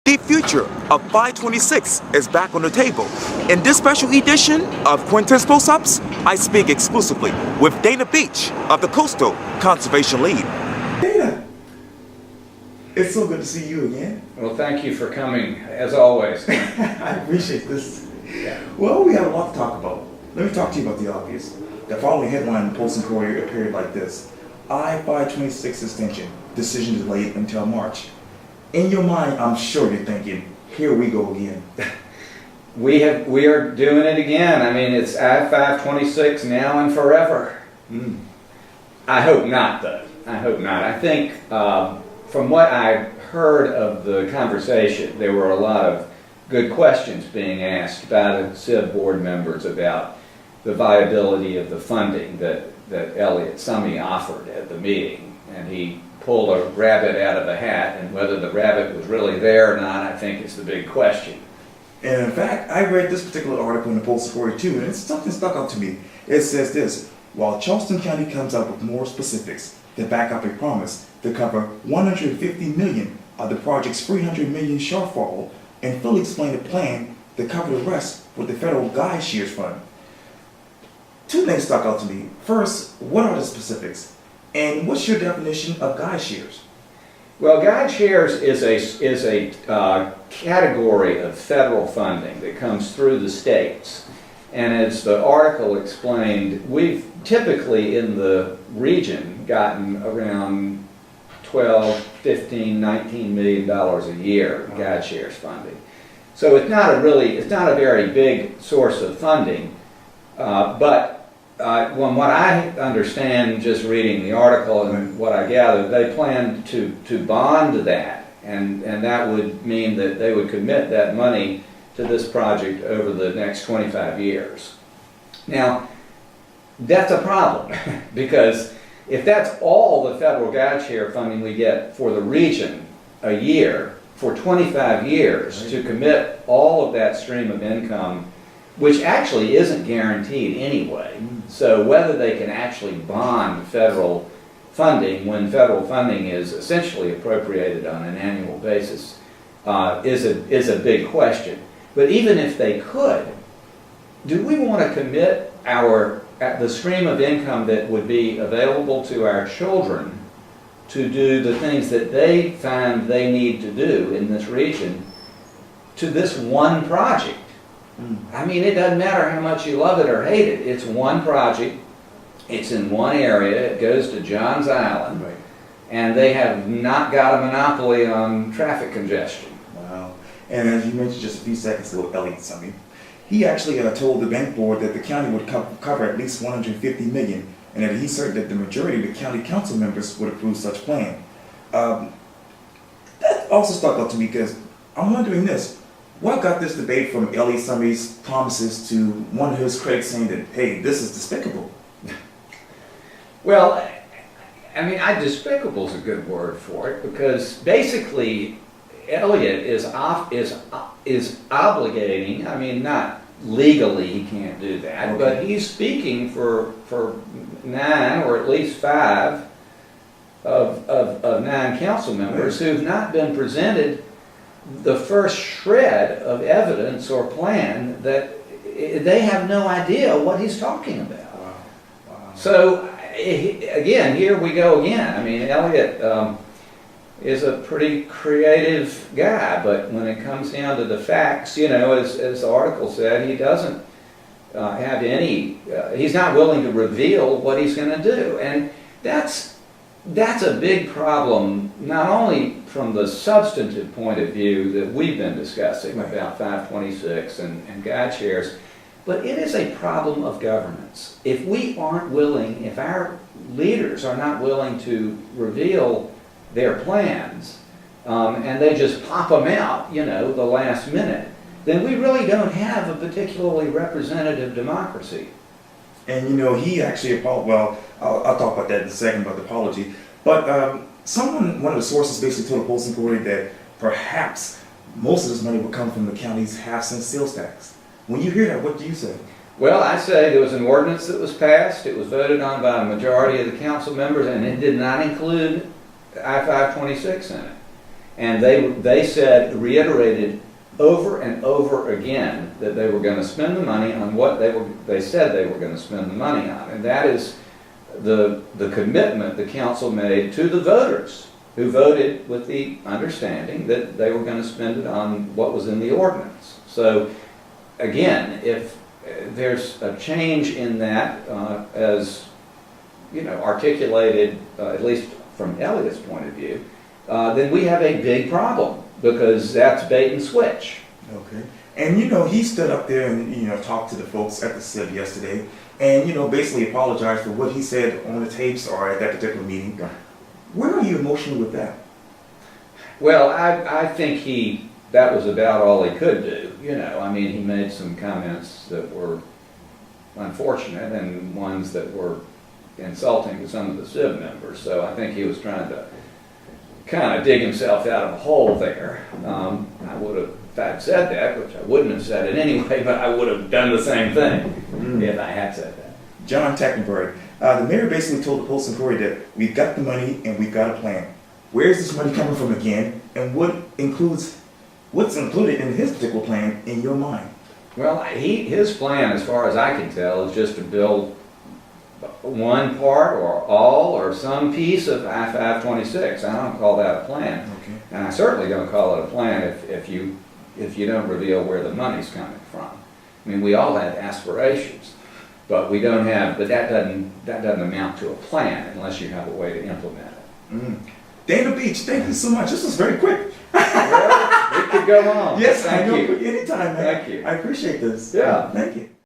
The future of 526 is back on the table. In this special edition of Quintin's Post-Ups, I speak exclusively with Dana Beach of the Coastal Conservation League. Dana, it's so good to see you again. Well, thank you for coming, as always. I appreciate this. Yeah. Well, we have a lot to talk about. Let me talk to you about the obvious. The following headline in the Post and Courier appeared like this: I-526 extension, decision delayed until March. In your mind, I'm sure you're thinking, here we go again. We are doing it again. I mean, it's I-526 now and forever. I hope not, though. I hope not. I think from what I heard of the conversation, there were a lot of good questions being asked by the SIB board members about the viability of the funding that Elliott Summey offered at the meeting. And he pulled a rabbit out of a hat, and whether the rabbit was really there or not, I think is the big question. And in fact, I read this particular article in the Post Courier too, and it's something stuck out to me. It says this: while Charleston County comes up with more specifics to back up a promise to cover $150 million of the project's $300 million shortfall, and fully explain the plan to cover the rest with the federal guide shares fund. Two things stuck out to me. First, what are the specifics? And what's your definition of guide shares? Well, guide shares is a category of federal funding that comes through the states. And as the article explained, we've typically in the region gotten around $12, $15, $19 million a year in guide shares funding. So it's not a very big source of funding, but from what I understand, just reading the article and what I gathered, they plan to bond that, and that would mean that they would commit that money to this project over the next 25 years. Now, that's a problem, because if that's all the federal guide share funding we get for the region a year, for 25 years, to commit all of that stream of income, which actually isn't guaranteed anyway. So whether they can actually bond federal funding when federal funding is essentially appropriated on an annual basis is a big question. But even if they could, do we want to commit the stream of income that would be available to our children to do the things that they find they need to do in this region to this one project? I mean, it doesn't matter how much you love it or hate it. It's one project. It's in one area. It goes to Johns Island. Right. And they have not got a monopoly on traffic congestion. Wow. And as you mentioned just a few seconds ago, Elliott Summey, he actually told the bank board that the county would cover at least $150 million, and that he certain that the majority of the county council members would approve such plan. That also stuck out to me because I'm wondering this. What got this debate from Elliott Summey's promises to one of his critics saying that, hey, this is despicable? Well, I mean, despicable is a good word for it, because basically Elliott is obligating, I mean, not legally he can't do that, okay, but he's speaking for 9 or at least 5 of 9 council members who've not been presented the first shred of evidence or plan, that they have no idea what he's talking about. Wow. Wow. So again, here we go again. I mean, Elliott is a pretty creative guy, but when it comes down to the facts, you know, as the article said, he doesn't have any, he's not willing to reveal what he's going to do. And that's a big problem, not only from the substantive point of view that we've been discussing about 526 and guide shares, but it is a problem of governance. If we aren't willing, if our leaders are not willing to reveal their plans, and they just pop them out, you know, the last minute, then we really don't have a particularly representative democracy. And you know, he actually, well, I'll talk about that in a second, about the apology. But one of the sources basically told the Post and Courier that perhaps most of this money would come from the county's half-cent sales tax. When you hear that, what do you say? Well, I say there was an ordinance that was passed. It was voted on by a majority of the council members, and it did not include I-526 in it. And they said, reiterated over and over again that they were going to spend the money on what they said they were going to spend the money on. And that is the commitment the council made to the voters, who voted with the understanding that they were going to spend it on what was in the ordinance. So again, if there's a change in that, as you know, articulated, at least from Elliot's point of view, then we have a big problem, because that's bait and switch. Okay. And you know, he stood up there and, you know, talked to the folks at the CIB yesterday and, you know, basically apologized for what he said on the tapes or at that particular meeting. Where are you emotionally with that? Well, I think that was about all he could do. You know, I mean, he made some comments that were unfortunate and ones that were insulting to some of the CIB members. So I think he was trying to kind of dig himself out of a hole there. I would have, if I'd said that, which I wouldn't have said it anyway, but I would have done the same thing if I had said that. John Teckenberg, the mayor basically told the Post and Courier that we've got the money and we've got a plan. Where is this money coming from again, and what's included in his particular plan in your mind? Well, his plan, as far as I can tell, is just to build one part or all or some piece of I-526. I don't call that a plan. Okay. And I certainly don't call it a plan if you don't reveal where the money's coming from. I mean, we all have aspirations, but we don't have. But that doesn't amount to a plan unless you have a way to implement it. Dana Beach, thank you so much. This was very quick. Well, we could go on. Yes, Thank I know. you. Anytime, man. Thank you. I appreciate this. Yeah. Thank you.